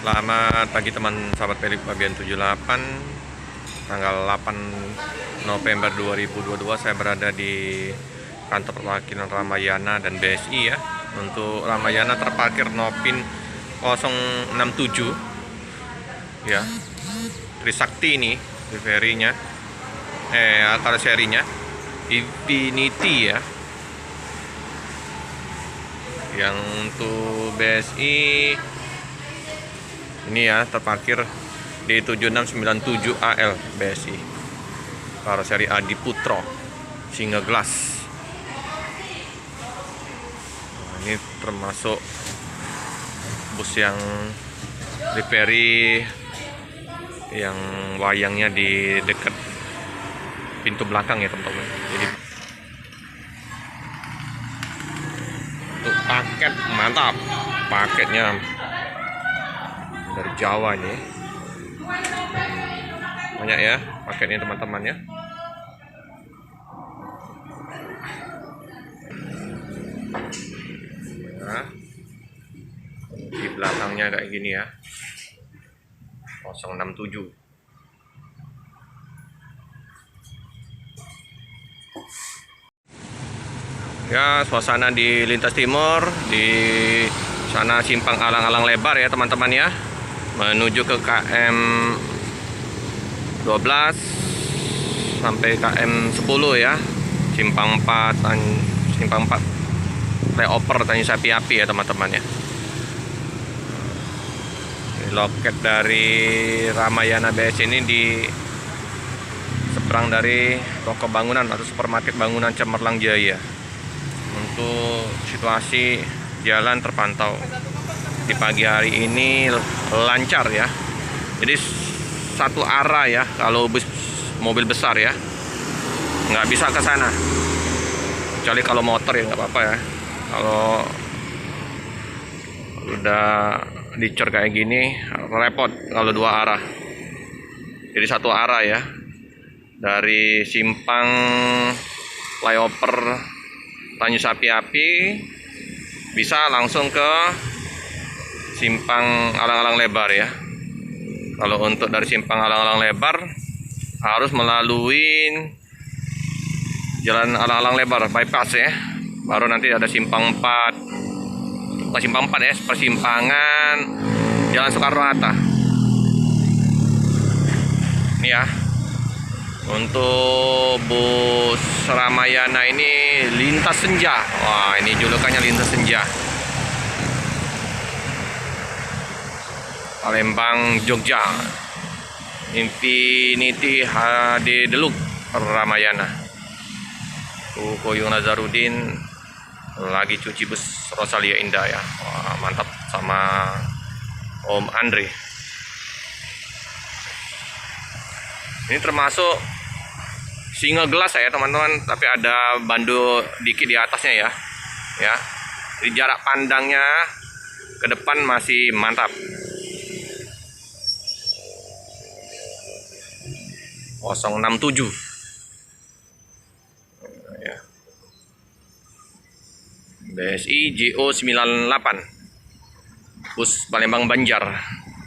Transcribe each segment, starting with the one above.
Selamat pagi teman sahabat Pelik bagian 78. Tanggal 8 November 2022 saya berada di kantor perwakilan Ramayana dan BSI ya. Untuk Ramayana terparkir Nopin 067 ya. Trisakti ini ferry-nya atau serinya Infinity ya. Yang untuk BSI ini ya terparkir di 7697 AL BSI karoseri Adi Putro Singa Glass. Nah, ini termasuk bus yang referee yang wayangnya di dekat pintu belakang ya teman-teman. Jadi untuk paket mantap, paketnya dari Jawa ini banyak ya paketnya teman-teman ya. Nah, di belakangnya kayak gini ya, 067. Ya, suasana di lintas timur di sana simpang alang-alang lebar ya teman-teman ya, menuju ke KM 12 sampai KM 10 ya, simpang 4 flyover Tanjung Sapi-Api ya teman-teman ya. Loket dari Ramayana BS ini di seberang dari toko bangunan atau supermarket bangunan Cemerlang Jaya. Untuk situasi jalan terpantau di pagi hari ini lancar ya. Jadi satu arah ya, kalau mobil besar ya nggak bisa ke sana, kecuali kalau motor ya nggak apa-apa ya. Kalau udah dicor kayak gini repot kalau dua arah. Jadi satu arah ya, dari simpang flyover Tanjung Sapi-Api bisa langsung ke simpang alang-alang lebar ya. Kalau untuk dari simpang alang-alang lebar harus melalui jalan alang-alang lebar bypass ya, baru nanti ada simpang 4, bukan simpang 4 ya, persimpangan Jalan Soekarno-Hatta ini ya. Untuk bus Ramayana ini lintas senja. Wah, ini julukannya lintas senja. Palembang Jogja, Infinity HD Deluxe Ramayana. Koyong Nazarudin lagi cuci bus Rosalia Indah ya. Wah, mantap sama Om Andre. Ini termasuk Singa Glass ya teman-teman, tapi ada bando dikit di atasnya ya. Ya. Di jarak pandangnya ke depan masih mantap. 067. Ya. BSI JO 98. Bus Palembang Banjar.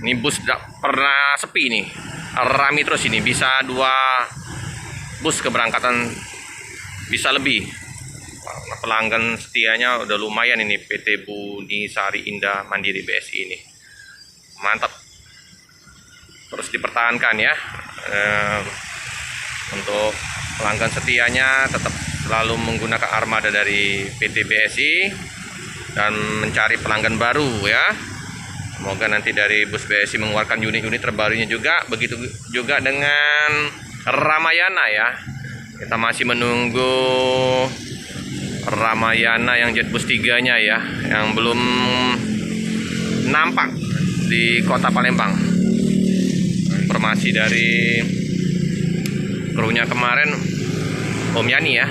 Ini bus tidak pernah sepi nih. Rame terus ini, bisa 2 bus keberangkatan, bisa lebih. Nah, pelanggan setianya udah lumayan ini, PT Budi Sari Indah Mandiri BSI ini. Mantap. Terus dipertahankan ya. Untuk pelanggan setianya tetap selalu menggunakan armada dari PT BSI dan mencari pelanggan baru ya. Semoga nanti dari bus BSI mengeluarkan unit-unit terbarunya juga. Begitu juga dengan Ramayana ya. Kita masih menunggu Ramayana yang jet bus 3-nya ya, yang belum nampak di kota Palembang. Informasi dari krunya kemarin, Om Yani ya,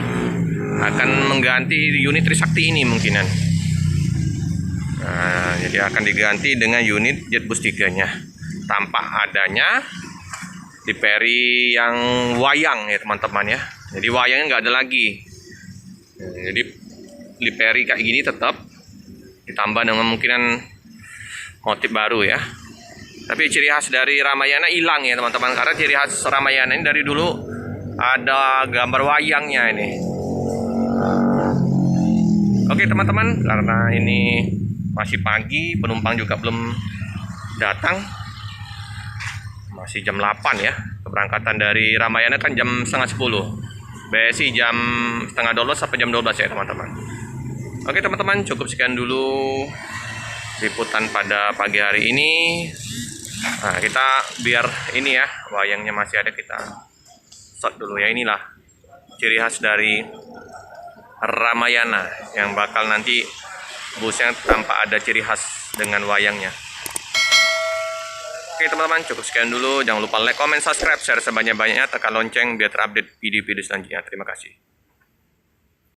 akan mengganti unit Trisakti ini mungkinan. Nah, jadi akan diganti dengan unit jet bus 3-nya tanpa adanya di peri yang wayang ya teman-teman ya. Jadi wayangnya nggak ada lagi. Jadi di peri kayak gini tetap ditambah dengan kemungkinan motif baru ya. Tapi ciri khas dari Ramayana hilang ya teman-teman, karena ciri khas Ramayana ini dari dulu ada gambar wayangnya ini. Oke teman-teman, karena ini masih pagi, penumpang juga belum datang. Masih jam 8 ya. Keberangkatan dari Ramayana kan jam setengah 10. BSI jam setengah 12 sampai jam 12 ya teman-teman. Oke teman-teman, cukup sekian dulu liputan pada pagi hari ini. Nah, kita biar ini ya, wayangnya masih ada, kita shot dulu ya. Inilah ciri khas dari Ramayana yang bakal nanti busnya tanpa ada ciri khas dengan wayangnya. Oke teman-teman, cukup sekian dulu. Jangan lupa like, comment, subscribe, share sebanyak-banyaknya, tekan lonceng biar terupdate video-video selanjutnya. Terima kasih.